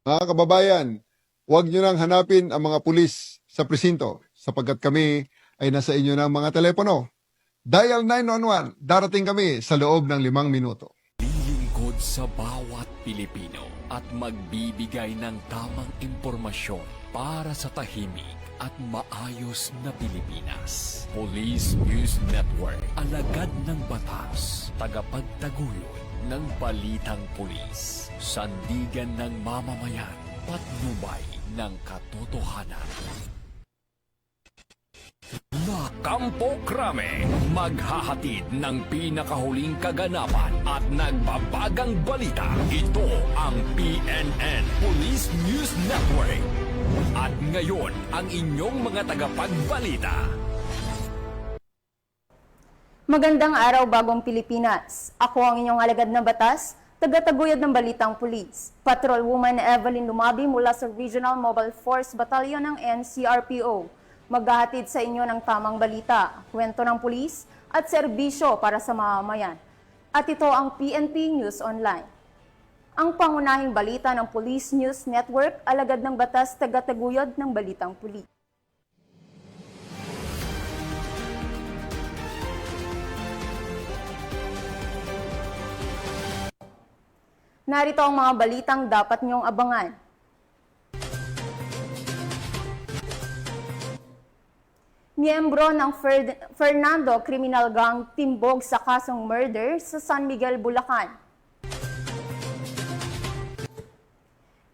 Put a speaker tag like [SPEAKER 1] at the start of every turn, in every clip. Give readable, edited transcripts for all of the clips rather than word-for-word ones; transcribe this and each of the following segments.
[SPEAKER 1] Mga kababayan, huwag nyo nang hanapin ang mga pulis sa presinto sapagkat kami ay nasa inyo ng mga telepono. Dial 911, darating kami sa loob ng 5 minuto.
[SPEAKER 2] Lilingkod sa bawat Pilipino at magbibigay ng tamang impormasyon para sa tahimik at maayos na Pilipinas. Police News Network, alagad ng batas, tagapagtaguyod ng balitang pulis, sandigan ng mamamayan, patnubay ng katotohanan. La Campo Crame, maghahatid ng pinakahuling kaganapan at nagbabagang balita. Ito ang PNN Police News Network. At ngayon, ang inyong mga tagapagbalita.
[SPEAKER 3] Magandang araw, Bagong Pilipinas. Ako ang inyong alagad na batas, tagataguyod ng Balitang Pulis. Patrolwoman Evelyn Lumabi mula sa Regional Mobile Force Battalion ng NCRPO. Maghahatid sa inyo ng tamang balita, kwento ng pulis at serbisyo para sa mamamayan. At ito ang PNP News Online. Ang pangunahing balita ng Police News Network, alagad ng batas, tagataguyod ng Balitang Pulis. Narito ang mga balitang dapat niyong abangan. Miyembro ng Fernando Criminal Gang timbog sa kasong murder sa San Miguel, Bulacan.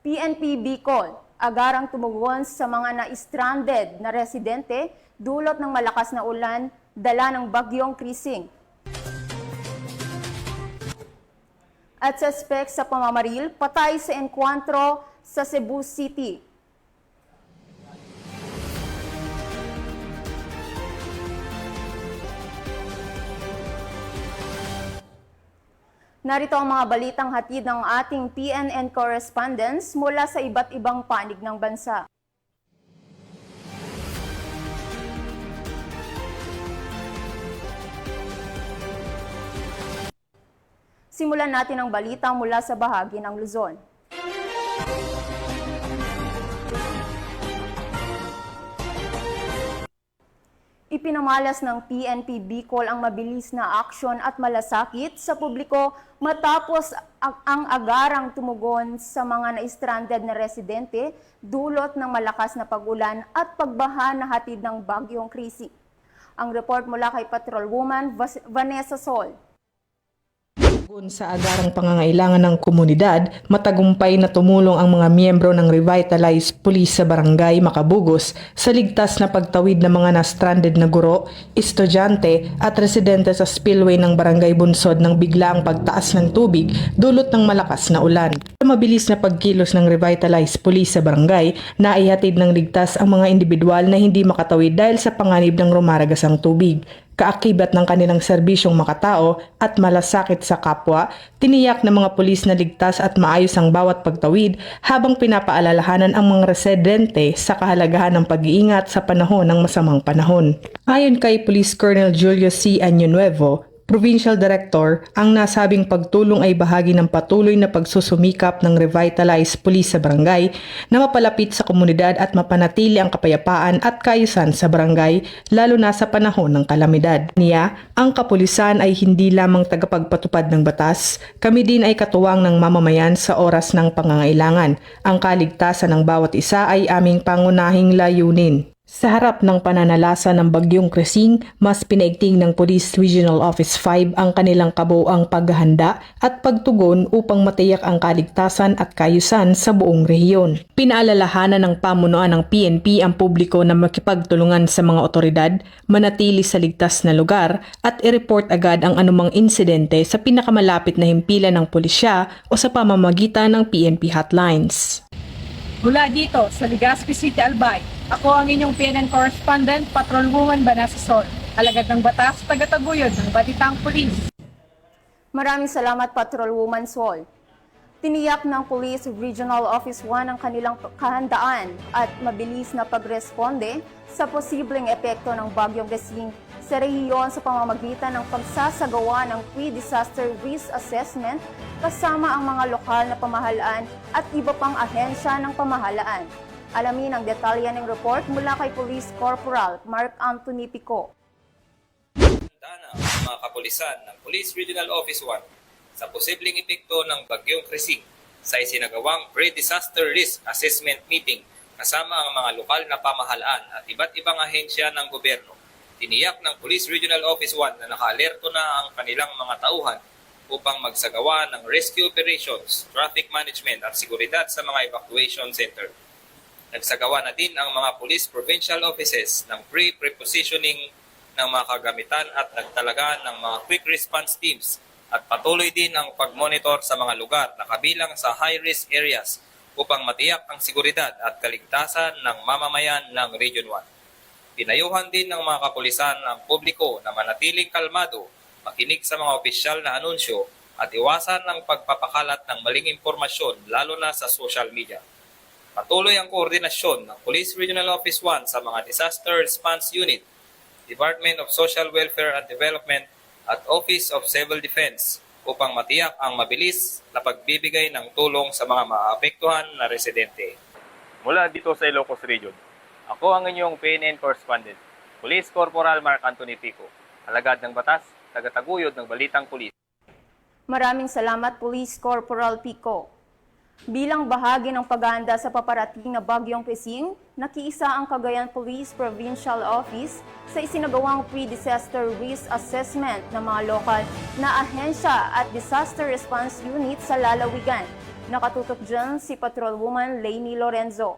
[SPEAKER 3] PNP Bicol, agarang tumugon sa mga na-stranded na residente dulot ng malakas na ulan, dala ng bagyong Krising. At suspect sa pamamaril, patay sa enkwantro sa Cebu City. Narito ang mga balitang hatid ng ating PNN correspondents mula sa iba't ibang panig ng bansa. Simulan natin ang balita mula sa bahagi ng Luzon. Ipinamalas ng PNP Bicol ang mabilis na aksyon at malasakit sa publiko matapos ang agarang tumugon sa mga na-stranded na residente dulot ng malakas na pag-ulan at pagbaha na hatid ng bagyong Krising. Ang report mula kay Patrolwoman Vanessa Sol.
[SPEAKER 4] Sa agarang pangangailangan ng komunidad, matagumpay na tumulong ang mga miyembro ng Revitalized Police sa Barangay Makabugos sa ligtas na pagtawid ng mga na-stranded na guro, estudyante at residente sa spillway ng Barangay Bunsod ng biglaang pagtaas ng tubig dulot ng malakas na ulan. Sa mabilis na pagkilos ng Revitalized Police sa barangay, naihatid ng ligtas ang mga individual na hindi makatawid dahil sa panganib ng rumaragasang tubig. Kaakibat ng kanilang serbisyong makatao at malasakit sa kapwa, tiniyak ng mga pulis na ligtas at maayos ang bawat pagtawid habang pinapaalalahanan ang mga residente sa kahalagahan ng pag-iingat sa panahon ng masamang panahon. Ayon kay Police Colonel Julio C. Año-Nuevo, Provincial Director, ang nasabing pagtulong ay bahagi ng patuloy na pagsusumikap ng Revitalized Police sa barangay na mapalapit sa komunidad at mapanatili ang kapayapaan at kaayusan sa barangay lalo na sa panahon ng kalamidad. Niya, ang kapulisan ay hindi lamang tagapagpatupad ng batas, kami din ay katuwang ng mamamayan sa oras ng pangangailangan. Ang kaligtasan ng bawat isa ay aming pangunahing layunin. Sa harap ng pananalasa ng bagyong Krising, mas pinaigting ng Police Regional Office 5 ang kanilang kabuuang paghahanda at pagtugon upang matiyak ang kaligtasan at kaayusan sa buong rehiyon. Pinaalalahanan ng pamunuan ng PNP ang publiko na makipagtulungan sa mga otoridad, manatili sa ligtas na lugar at i-report agad ang anumang insidente sa pinakamalapit na himpilan ng pulisya o sa pamamagitan ng PNP hotlines.
[SPEAKER 5] Mula dito sa Legazpi City, Albay, ako ang inyong PNN correspondent, Patrolwoman Vanessa Sol, alagad ng batas, tagataguyod ng Balitang Pulis.
[SPEAKER 3] Maraming salamat, Patrolwoman Sol. Tiniyak ng Police Regional Office 1 ang kanilang kahandaan at mabilis na pagresponde sa posibleng epekto ng bagyong Krising sa rehiyon sa pamamagitan ng pagsasagawa ng pre-disaster risk assessment kasama ang mga lokal na pamahalaan at iba pang ahensya ng pamahalaan. Alamin ang detalye ng report mula kay Police Corporal Mark Anthony Pico.
[SPEAKER 6] Dana ang mga kapulisan ng Police Regional Office 1 sa posibleng epekto ng Bagyong Krising sa isinagawang pre-disaster risk assessment meeting kasama ang mga lokal na pamahalaan at iba't ibang ahensya ng gobyerno. Tiniyak ng Police Regional Office 1 na nakaalerto na ang kanilang mga tauhan upang magsagawa ng rescue operations, traffic management at seguridad sa mga evacuation center. Nagsagawa na din ang mga police provincial offices ng pre-prepositioning ng mga kagamitan at nagtalaga ng mga quick response teams at patuloy din ang pag-monitor sa mga lugar na kabilang sa high-risk areas upang matiyak ang seguridad at kaligtasan ng mamamayan ng Region 1. Pinayuhan din ng mga kapulisan ang publiko na manatiling kalmado, makinig sa mga opisyal na anunsyo at iwasan ang pagpapakalat ng maling impormasyon lalo na sa social media. Patuloy ang koordinasyon ng Police Regional Office 1 sa mga Disaster Response Unit, Department of Social Welfare and Development at Office of Civil Defense upang matiyak ang mabilis na pagbibigay ng tulong sa mga maapektuhan na residente.
[SPEAKER 7] Mula dito sa Ilocos Region, ako ang inyong PNN correspondent, Police Corporal Mark Anthony Pico, alagad ng batas, tagataguyod ng Balitang Pulis.
[SPEAKER 3] Maraming salamat Police Corporal Pico. Bilang bahagi ng paghahanda sa paparating na Bagyong Krising, nakiisa ang Cagayan Police Provincial Office sa isinagawang pre-disaster risk assessment ng mga lokal na ahensya at disaster response unit sa lalawigan. Nakatutok dyan si Patrolwoman Lainey Lorenzo.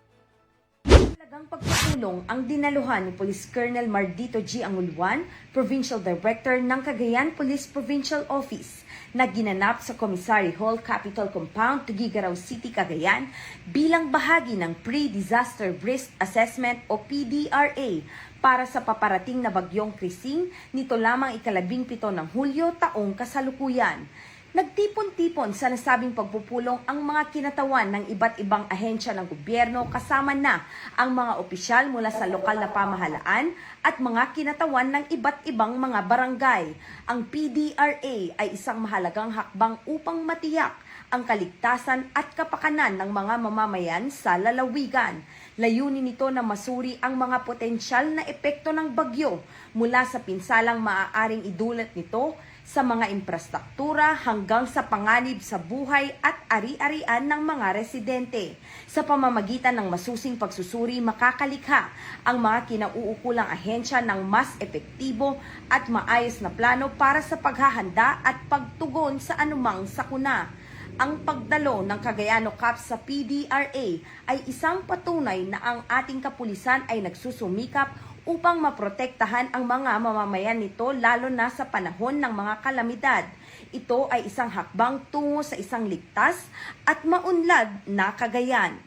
[SPEAKER 8] Talagang pagpupulong ang dinaluhan ni Police Colonel Mardito G. Anguluan, Provincial Director ng Cagayan Police Provincial Office, na ginanap sa Commissary Hall Capitol Compound, Tuguegarao City, Cagayan bilang bahagi ng Pre-Disaster Risk Assessment o PDRA para sa paparating na Bagyong Krising nito lamang ika-17 ng Hulyo taong kasalukuyan. Nagtipon-tipon sa nasabing pagpupulong ang mga kinatawan ng iba't ibang ahensya ng gobyerno kasama na ang mga opisyal mula sa lokal na pamahalaan at mga kinatawan ng iba't ibang mga barangay. Ang PDRA ay isang mahalagang hakbang upang matiyak ang kaligtasan at kapakanan ng mga mamamayan sa lalawigan. Layunin nito na masuri ang mga potensyal na epekto ng bagyo mula sa pinsalang maaaring idulot nito sa mga infrastruktura hanggang sa panganib sa buhay at ari-arian ng mga residente. Sa pamamagitan ng masusing pagsusuri, makakalikha ang mga kinauukulang ahensya ng mas epektibo at maayos na plano para sa paghahanda at pagtugon sa anumang sakuna. Ang pagdalo ng Cagayano Cup sa PDRA ay isang patunay na ang ating kapulisan ay nagsusumikap upang maprotektahan ang mga mamamayan nito lalo na sa panahon ng mga kalamidad. Ito ay isang hakbang tungo sa isang ligtas at maunlad na Cagayan.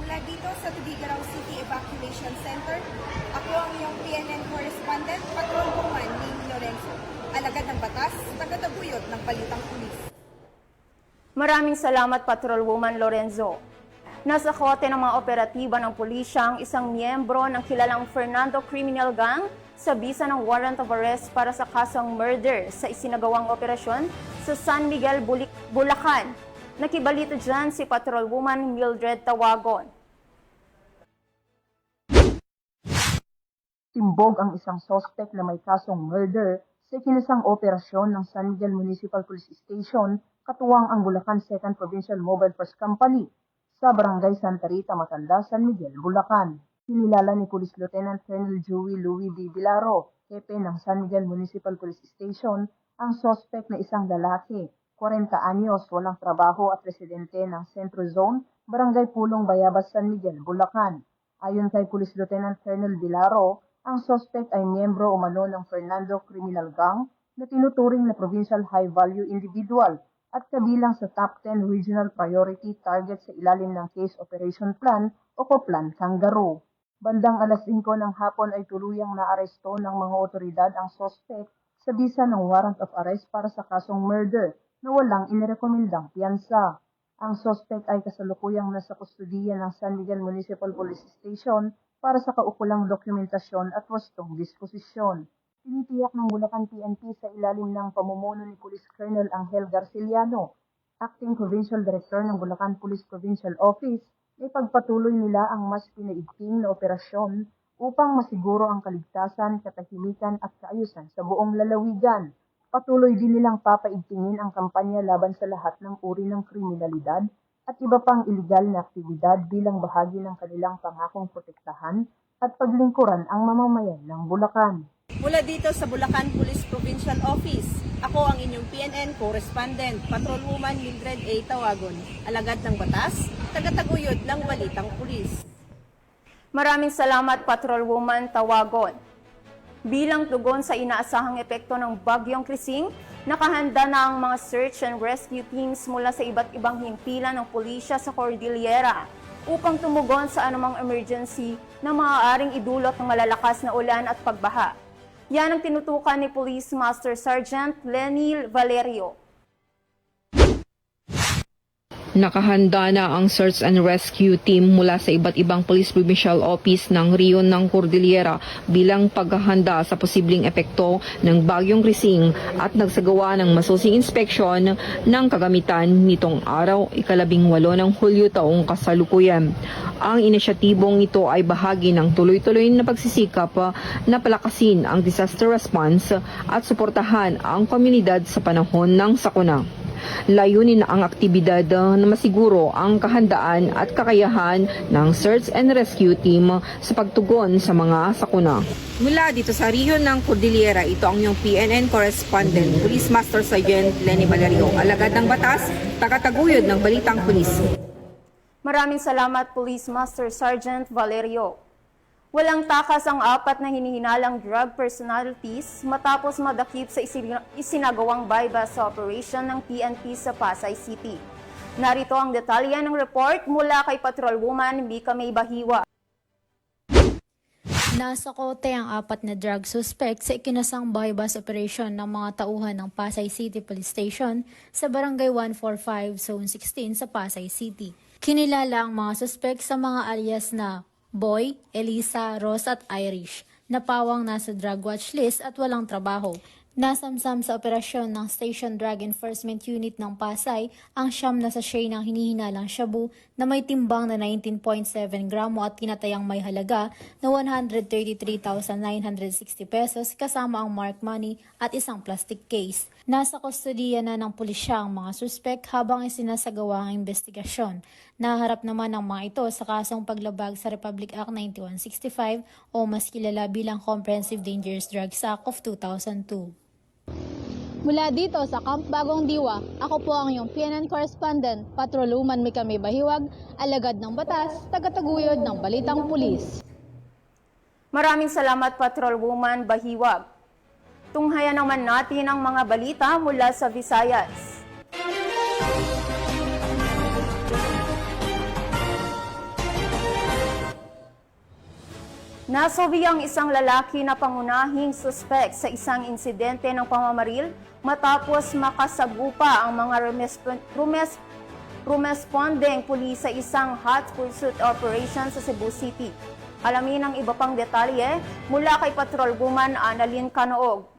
[SPEAKER 9] Mula dito sa Tuguegarao City Evacuation Center, ako ang iyong PNN correspondent, Patrolwoman Lainey Lorenzo, alagad ng batas, tagataguyod ng Balitang Pulis.
[SPEAKER 3] Maraming salamat Patrolwoman Lorenzo. Nasa kote ng mga operatiba ng pulisya ang isang miyembro ng kilalang Fernando Criminal Gang sa bisa ng warrant of arrest para sa kasong murder sa isinagawang operasyon sa San Miguel, Bulacan. Nakibalito dyan si Patrolwoman Mildred Tawagon.
[SPEAKER 10] Timbog ang isang suspect na may kasong murder sa ikinasang operasyon ng San Miguel Municipal Police Station katuwang ang Bulacan 2nd Provincial Mobile Force Company sa Barangay Santa Rita, Matanda, San Miguel, Bulacan. Kinilala ni Police Lieutenant Colonel Joey Louis B. Vilaro, hepe ng San Miguel Municipal Police Station, ang suspect na isang lalaki, 40 anyos, walang trabaho at residente ng Centro Zone, Barangay Pulong, Bayabas, San Miguel, Bulacan. Ayon kay Police Lieutenant Colonel Vilaro, ang suspect ay miyembro umano ng Fernando Criminal Gang na tinuturing na provincial high-value individual at kabilang sa top 10 regional priority target sa ilalim ng Case Operation Plan o COPLAN Kangaroo. Bandang alas 5 ng hapon ay tuluyang naaresto ng mga otoridad ang suspect sa bisa ng warrant of arrest para sa kasong murder na walang inirekomendang piyansa. Ang suspect ay kasalukuyang nasa kustudiya ng San Miguel Municipal Police Station para sa kaukulang dokumentasyon at wastong disposisyon. Tinitiyak ng Bulacan PNP sa ilalim ng pamumuno ni Police Colonel Angel Garciliano, Acting Provincial Director ng Bulacan Police Provincial Office, na ipagpatuloy nila ang mas pinaigting na operasyon upang masiguro ang kaligtasan, katahimikan at kaayusan sa buong lalawigan. Patuloy din nilang papaigtingin ang kampanya laban sa lahat ng uri ng kriminalidad at iba pang iligal na aktibidad bilang bahagi ng kanilang pangakong protektahan at paglingkuran ang mamamayan ng Bulacan.
[SPEAKER 9] Mula dito sa Bulacan Police Provincial Office, ako ang inyong PNN Correspondent, Patrolwoman Mildred A. Tawagon, alagad ng batas, tagataguyod ng Balitang Pulis.
[SPEAKER 3] Maraming salamat, Patrolwoman Tawagon. Bilang tugon sa inaasahang epekto ng Bagyong Krising, nakahanda na ang mga search and rescue teams mula sa iba't ibang himpilan ng pulisya sa Cordillera upang tumugon sa anumang emergency na maaaring idulot ng malalakas na ulan at pagbaha. Yan ang tinutukan ni Police Master Sergeant Lenny Valerio.
[SPEAKER 11] Nakahanda na ang search and rescue team mula sa iba't ibang police provincial office ng Rion ng Cordillera bilang paghahanda sa posibleng epekto ng Bagyong Krising at nagsagawa ng masusing inspeksyon ng kagamitan nitong araw, 18 ng Hulyo taong kasalukuyan. Ang inisyatibong ito ay bahagi ng tuloy-tuloy na pagsisikap na palakasin ang disaster response at suportahan ang komunidad sa panahon ng sakuna. Layunin na ang aktibidad na masiguro ang kahandaan at kakayahan ng search and rescue team sa pagtugon sa mga sakuna.
[SPEAKER 12] Mula dito sa Rion ng Cordillera, ito ang iyong PNN Correspondent, Police Master Sergeant Lenny Valerio, alagad ng batas, tagataguyod ng Balitang Pulis.
[SPEAKER 3] Maraming salamat, Police Master Sergeant Valerio. Walang takas ang 4 na hinihinalang drug personalities matapos madakip sa isinagawang bypass operation ng PNP sa Pasay City. Narito ang detalye ng report mula kay Patrolwoman Mika May Bahiwa.
[SPEAKER 13] Nasa kote ang 4 na drug suspect sa ikinasang bypass operation ng mga tauhan ng Pasay City Police Station sa Barangay 145, Zone 16 sa Pasay City. Kinilala ang mga suspect sa mga alias na Boy, Elisa, Ross at Irish, na pawang nasa drug watch list at walang trabaho. Nasamsam sa operasyon ng Station Drug Enforcement Unit ng Pasay ang 9 na sachet ng hinihinalang shabu na may timbang na 19.7 gramo at tinatayang may halaga na 133,960 pesos kasama ang marked money at isang plastic case. Nasa kustodiya na ng pulisya ang mga suspek habang isinasagawa ang investigasyon. Naharap naman ang mga ito sa kasong paglabag sa Republic Act 9165 o mas kilala bilang Comprehensive Dangerous Drugs Act of 2002.
[SPEAKER 14] Mula dito sa Camp Bagong Diwa, ako po ang iyong PNN Correspondent, Patrolwoman Mika May Bahiwag, alagad ng batas, tagataguyod ng Balitang Pulis.
[SPEAKER 3] Maraming salamat, Patrolwoman Bahiwag. Tunghayan naman natin ang mga balita mula sa Visayas. Nasawi ang isang lalaki na pangunahing suspek sa isang insidente ng pamamaril matapos makasagupa ang mga rumespondeng pulis sa isang hot pursuit operation sa Cebu City. Alamin ang iba pang detalye mula kay Patrolwoman Annalyn Canoog.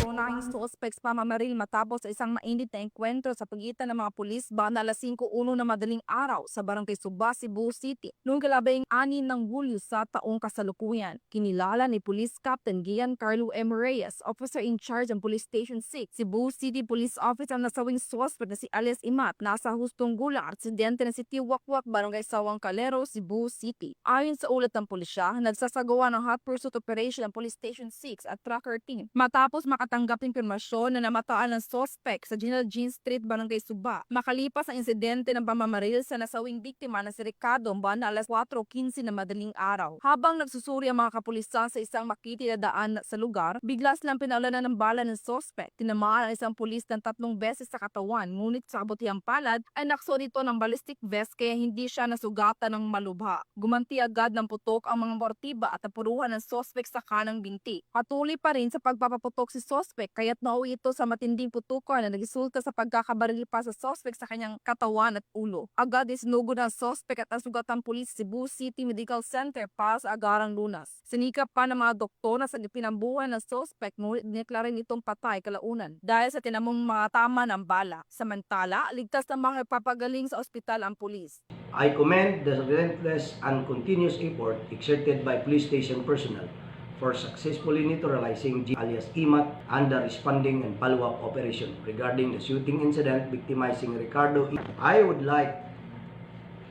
[SPEAKER 15] Unahing suspects pamamaril matapos sa isang mainit na engkwentro sa pagitan ng mga pulis banda alas 5:01 na madaling araw sa Barangay Suba, Cebu City noong kalabing 6 ng Hulyo sa taong kasalukuyan. Kinilala ni Police Captain Gian Carlo M. Reyes, Officer in Charge ng Police Station 6, Cebu City Police Office ang nasawing suspect na si Alias Imat nasa hustong gulang at residente ng City Wakwak, Barangay Sawang Calero, Cebu City. Ayon sa ulat ng pulisya, nagsasagawa ng hot pursuit operation ng Police Station 6 at tracker team matapos makatanggap ng impormasyon na namataan ng suspect sa General Jean Street, Barangay Suba. Makalipas ang insidente ng pamamaril sa nasawing biktima na si Ricardo banda alas 4:15 na madaling araw. Habang nagsusuri ang mga kapulisan sa isang makiti na daan sa lugar, bigla silang pinaulanan ng bala ng suspect. Tinamaan ang isang pulis ng 3 beses sa katawan, ngunit sa kabutihang palad ay naksuot ito ng ballistic vest kaya hindi siya nasugatan ng malubha. Gumanti agad ng putok ang mga mortiba at napuruhan ng suspect sa kanang binti. Patuloy pa rin rin sa pagpapaputok si sospek kaya't nauwi ito sa matinding putukan na nagresulta sa pagkakabaril pa sa sospek sa kanyang katawan at ulo. Agad isinugod ng sospek at nasugatan pulis Cebu City Medical Center para sa agarang lunas. Sinikap pa ng mga doktor na sa pinambuhan ng sospek ngunit dineklara nitong patay kalaunan dahil sa tinamong mga tama ng bala. Samantala, ligtas na mga papagaling sa ospital ang pulis.
[SPEAKER 16] I commend the relentless and continuous effort exerted by police station personnel for successfully neutralizing G alias Imat and the responding and follow-up operation regarding the shooting incident victimizing Ricardo. I would like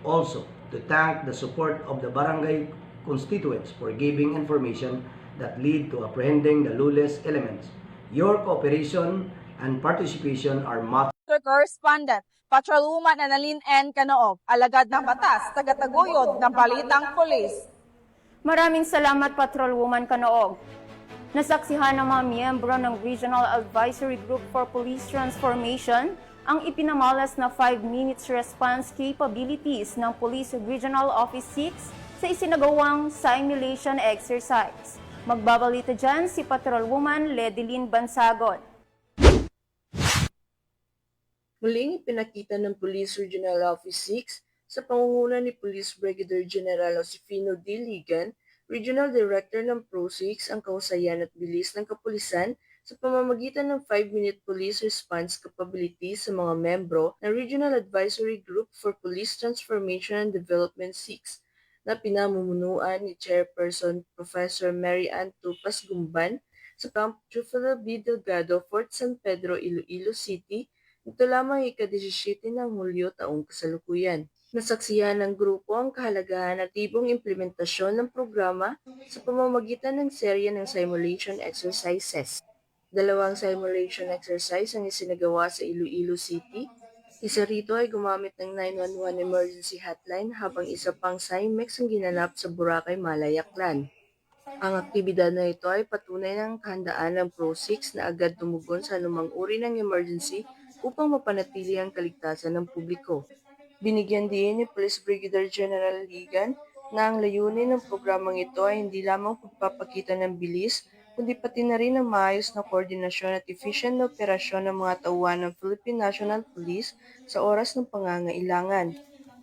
[SPEAKER 16] also to thank the support of the barangay constituents for giving information that lead to apprehending the lawless elements. Your cooperation and participation are much
[SPEAKER 5] Correspondent, Patrolwoman Annalyn N. Canoog, alagad ng batas, tagataguyod ng balitang pulis.
[SPEAKER 3] Maraming salamat, Patrolwoman Canoog. Nasaksihan ng mga miyembro ng Regional Advisory Group for Police Transformation ang ipinamalas na 5 minutes response capabilities ng Police Regional Office 6 sa isinagawang simulation exercise. Magbabalita dyan si Patrolwoman Ledilyn Bansagon.
[SPEAKER 17] Muling ipinakita ng Police Regional Office 6 sa pangunguna ni Police Brigadier General Josefino D. Ligan, Regional Director ng PRO6 ang kausayan at bilis ng kapulisan sa pamamagitan ng 5-minute police response capabilities sa mga membro ng Regional Advisory Group for Police Transformation and Development 6 na pinamumunuan ni Chairperson Professor Mary Ann Tupas Gumban sa Camp Jufala B. Delgado, Fort San Pedro, Iloilo City. Ito lamang ika-17 ng Hulyo taong kasalukuyan. Nasaksihan ng grupo ang kahalagahan at tibong implementasyon ng programa sa pamamagitan ng serye ng simulation exercises. 2 simulation exercise ang isinagawa sa Iloilo City. Isa rito ay gumamit ng 911 emergency hotline habang isa pang SIMEX ang ginanap sa Boracay, Malay, Aklan. Ang aktibidad na ito ay patunay ng kahandaan ng PRO6 na agad tumugon sa anumang uri ng emergency upang mapanatili ang kaligtasan ng publiko. Binigyan din ni Police Brigadier General Ligan na ang layunin ng programang ito ay hindi lamang pagpapakita ng bilis, kundi pati na rin ang maayos na koordinasyon at efficient na operasyon ng mga tauhan ng Philippine National Police sa oras ng pangangailangan.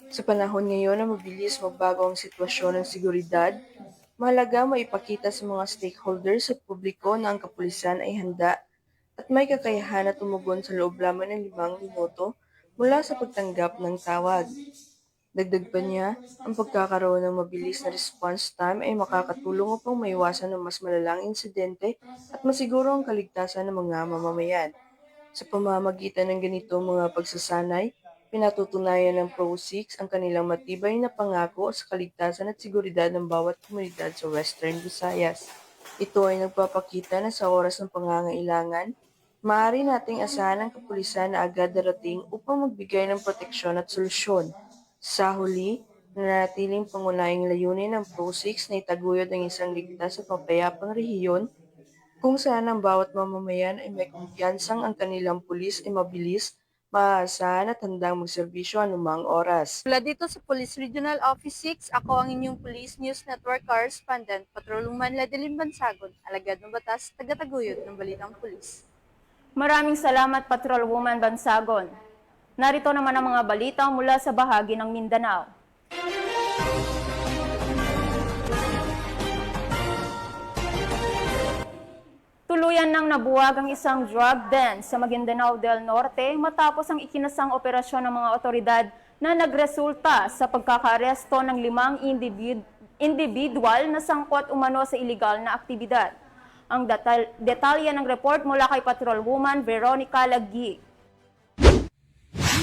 [SPEAKER 17] Sa panahon ngayon na mabilis magbago ang sitwasyon ng seguridad, mahalaga maipakita sa mga stakeholders at publiko na ang kapulisan ay handa at may kakayahan na tumugon sa loob lamang ng 5 minuto mula sa pagtanggap ng tawag. Dagdag pa niya, ang pagkakaroon ng mabilis na response time ay makakatulong upang maiwasan ng mas malalang insidente at masiguro ang kaligtasan ng mga mamamayan. Sa pamamagitan ng ganitong mga pagsasanay, pinatutunayan ng PRO6 ang kanilang matibay na pangako sa kaligtasan at seguridad ng bawat komunidad sa Western Visayas. Ito ay nagpapakita na sa oras ng pangangailangan, maaari nating asahan ang kapulisan na agad darating upang magbigay ng proteksyon at solusyon. Sa huli, nanatiling pangunahing layunin ng PRO6 na itaguyod ang isang ligtas at mapayapang rehiyon kung saan ang bawat mamamayan ay may kumpiyansang ang kanilang pulis ay mabilis, maaasahan at handang magserbisyo anumang oras.
[SPEAKER 14] Mula dito sa Police Regional Office 6, ako ang inyong Police News Network Correspondent, Patrolwoman Ledilyn Bansagon, alagad ng batas, tagataguyod ng balitang pulis.
[SPEAKER 3] Maraming salamat, Patrolwoman Bansagon. Narito naman ang mga balita mula sa bahagi ng Mindanao. Tuluyan nang nabuwag ang isang drug den sa Maguindanao del Norte matapos ang ikinasang operasyon ng mga otoridad na nagresulta sa pagkakaaresto ng 5 individual na sangkot umano sa iligal na aktibidad. Ang detalye ng report mula kay Patrolwoman Veronica Laggi.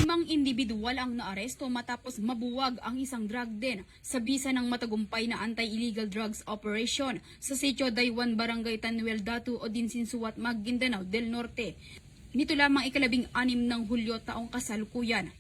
[SPEAKER 18] 5 individual ang naaresto matapos mabuwag ang isang drug den sa bisa ng matagumpay na anti-illegal drugs operation sa Sitio Daywan, Barangay Tanuel Datu, Odinsinsuat, Maguindanao del Norte. Nito lamang 16 ng Hulyo taong kasalukuyan.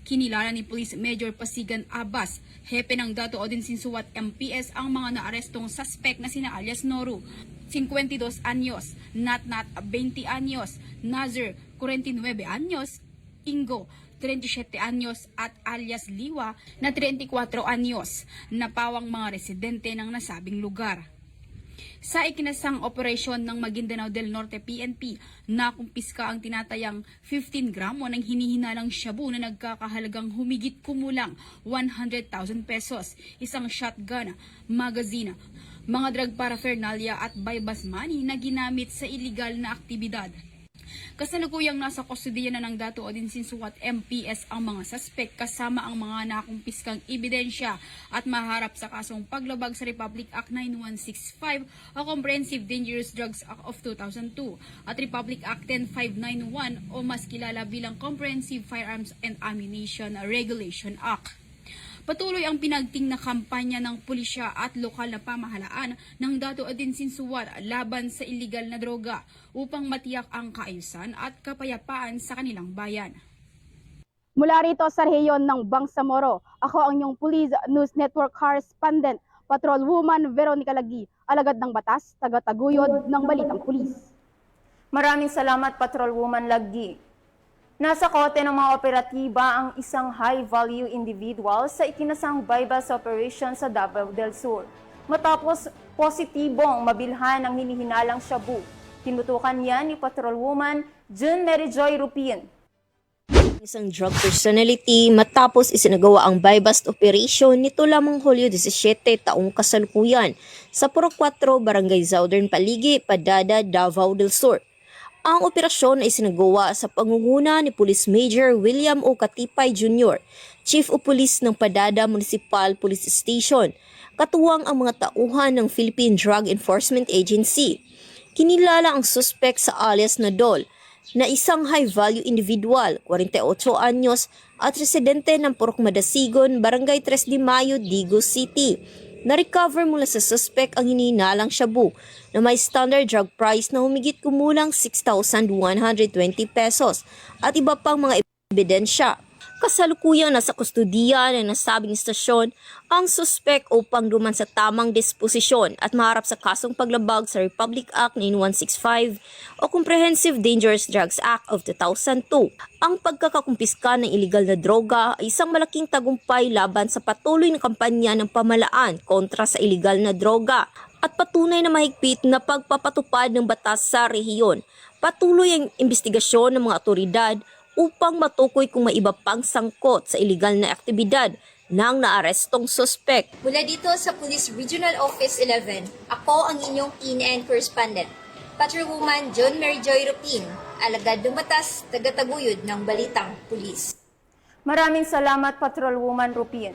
[SPEAKER 18] Kinilala ni Police Major Pasigan Abbas, hepe ng Datu Odinsinsuat MPS, ang mga naarestong suspect na sina alias Noru, 52 anyos, Natnat, 20 anyos, Nazir, 49 anyos, Ingo, 37 anyos at alias Liwa na 34 anyos na pawang mga residente ng nasabing lugar. Sa ikinasang operasyon ng Maguindanao del Norte PNP, nakumpiska ang tinatayang 15 gramo ng hinihinalang shabu na nagkakahalagang humigit kumulang 100,000 pesos, isang shotgun, magazine, mga drug paraphernalia at bypass money na ginamit sa iligal na aktibidad. Kasalukuyang nasa kustodiya na ng Dato Odinsin Suwat MPS ang mga suspek kasama ang mga nakumpiskang ebidensya at maharap sa kasong paglabag sa Republic Act 9165 o Comprehensive Dangerous Drugs Act of 2002 at Republic Act 10591 o mas kilala bilang Comprehensive Firearms and Ammunition Regulation Act. Patuloy ang pinagting na kampanya ng pulisya at lokal na pamahalaan ng Dato Odinsin Suwat laban sa iligal na droga upang matiyak ang kaayusan at kapayapaan sa kanilang bayan.
[SPEAKER 14] Mula rito sa rehiyon ng Bangsamoro, ako ang inyong Police News Network Correspondent, Patrolwoman Veronica Lagi, alagad ng batas, tagataguyod ng Balitang Pulis.
[SPEAKER 3] Maraming salamat, Patrolwoman Lagi. Nasa kote ng mga operatiba ang isang high-value individual sa ikinasang bypass operation sa Davao del Sur. Matapos positibong mabilhan ang hinihinalang shabu, tinutukan yan ni Patrolwoman June Mary Joy Rupin.
[SPEAKER 19] Isang drug personality matapos isinagawa ang bypass operation nito lamang Hulyo 17 taong kasalukuyan sa Purok 4, Barangay Southern Paligi, Padada, Davao del Sur. Ang operasyon ay isinagawa sa pangunguna ni Police Major William O. Katipay Jr., Chief of Police ng Padada Municipal Police Station, katuwang ang mga tauhan ng Philippine Drug Enforcement Agency. Kinilala ang suspek sa alias na Dol, na isang high-value individual, 48 anyos, at residente ng Purok Madasigon, Barangay 3 de Mayo, Digos City. Na-recover mula sa suspek ang hinihinalang shabu na may standard drug price na humigit kumulang 6,120 pesos at iba pang mga ebidensya. Kasalukuyang nasa kustodiya ng nasabing istasyon ang suspek upang duman sa tamang disposisyon at maharap sa kasong paglabag sa Republic Act 9165 o Comprehensive Dangerous Drugs Act of 2002. Ang pagkakakumpiska ng iligal na droga ay isang malaking tagumpay laban sa patuloy na kampanya ng pamahalaan kontra sa iligal na droga at patunay na mahigpit na pagpapatupad ng batas sa rehiyon. Patuloy ang investigasyon ng mga otoridad upang matukoy kung may iba pang sangkot sa iligal na aktibidad ng naarestong suspek.
[SPEAKER 20] Mula dito sa Police Regional Office 11, ako ang inyong PNN correspondent, Patrolwoman June Mary Joy Rupin, alagad ng batas, tagataguyod ng Balitang Pulis.
[SPEAKER 3] Maraming salamat, Patrolwoman Rupin.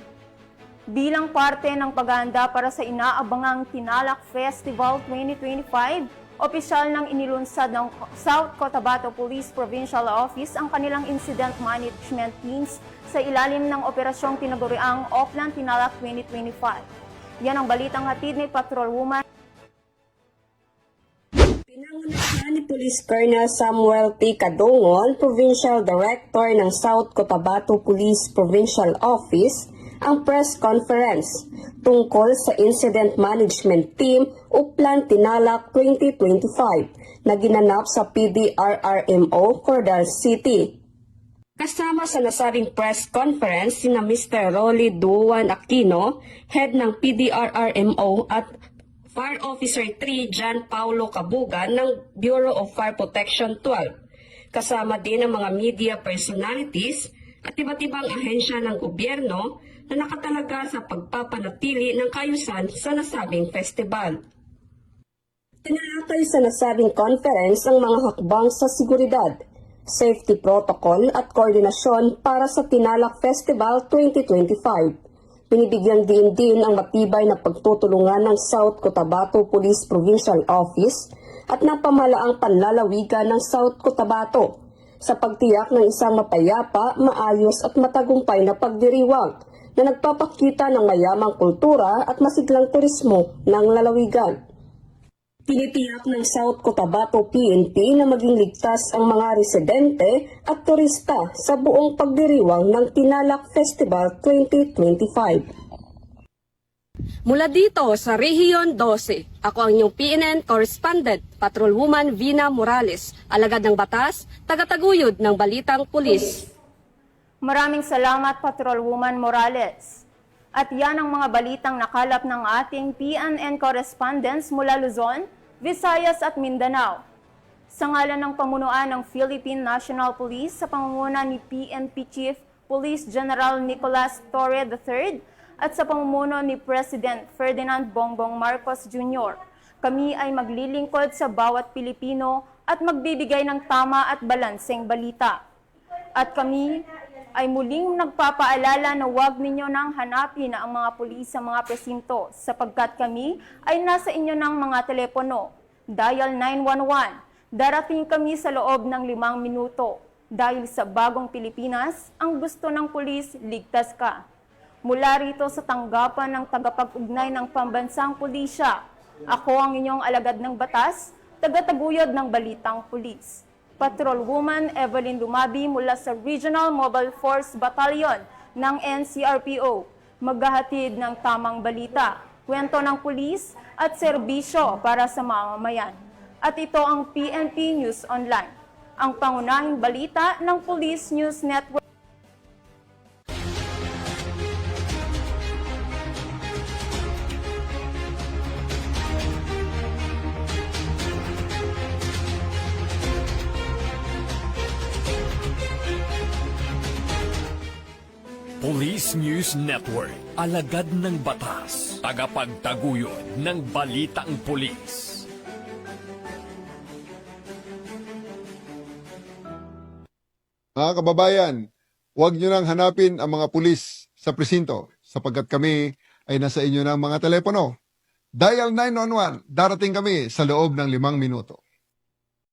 [SPEAKER 3] Bilang parte ng paghahanda para sa inaabangang Tinalak Festival 2025, opisyal nang inilunsad ng South Cotabato Police Provincial Office ang kanilang incident management teams sa ilalim ng operasyong tinaguriang Oplan Tinalak 2025. Yan ang balitang hatid ni Patrolwoman.
[SPEAKER 21] Pinangunahan ni Police Colonel Samuel T. Kadungon, Provincial Director ng South Cotabato Police Provincial Office, ang press conference tungkol sa Incident Management Team Oplan Tinalak 2025 na ginanap sa PDRRMO, Cordal City. Kasama sa nasabing press conference sina Mr. Rolly Duan Aquino, head ng PDRRMO at Fire Officer 3 John Paulo Cabuga ng Bureau of Fire Protection 12. Kasama din ang mga media personalities at iba't ibang ahensya ng gobyerno na nakatalaga sa pagpapanatili ng kaayusan sa nasabing festival. Tinalakay sa nasabing conference ang mga hakbang sa seguridad, safety protocol at koordinasyon para sa Tinalak Festival 2025. Binibigyan din ang matibay na pagtutulungan ng South Cotabato Police Provincial Office at ng pamahalaang panlalawigan ng South Cotabato sa pagtiyak ng isang mapayapa, maayos at matagumpay na pagdiriwang na nagpapakita ng mayamang kultura at masiglang turismo ng lalawigan. Tinitiyak ng South Cotabato PNP na maging ligtas ang mga residente at turista sa buong pagdiriwang ng Tinalak Festival 2025. Mula dito sa Rehiyon 12, ako ang inyong PNN correspondent, Patrolwoman Vina Morales, alagad ng batas, tagataguyod ng Balitang Pulis.
[SPEAKER 3] Maraming salamat, Patrolwoman Morales. At yan ang mga balitang nakalap ng ating PNN correspondents mula Luzon, Visayas at Mindanao. Sa ngalan ng pamunuan ng Philippine National Police sa pangunguna ni PNP Chief Police General Nicolas Torre III at sa pamumuno ni President Ferdinand Bongbong Marcos Jr., kami ay maglilingkod sa bawat Pilipino at magbibigay ng tama at balanseng balita. At kami ay muling nagpapaalala na huwag ninyo nang hanapin ang mga pulis sa mga presinto sapagkat kami ay nasa inyo ng mga telepono. Dial 911. Darating kami sa loob ng 5 minuto. Dahil sa bagong Pilipinas, ang gusto ng pulis, ligtas ka. Mula rito sa tanggapan ng tagapag-ugnay ng Pambansang Pulisya, ako ang inyong alagad ng batas, tagataguyod ng Balitang Pulis. Patrolwoman Evelyn Lumabi mula sa Regional Mobile Force Battalion ng NCRPO, maghahatid ng tamang balita, kwento ng pulis at serbisyo para sa mamamayan. At ito ang PNP News Online, ang pangunahing balita ng Police News Network.
[SPEAKER 2] Police News Network, alagad ng batas, tagapagtaguyod ng balitang pulis.
[SPEAKER 1] Mga kababayan, huwag nyo nang hanapin ang mga pulis sa presinto sapagkat kami ay nasa inyo ng mga telepono. Dial 911, darating kami sa loob ng 5 minuto.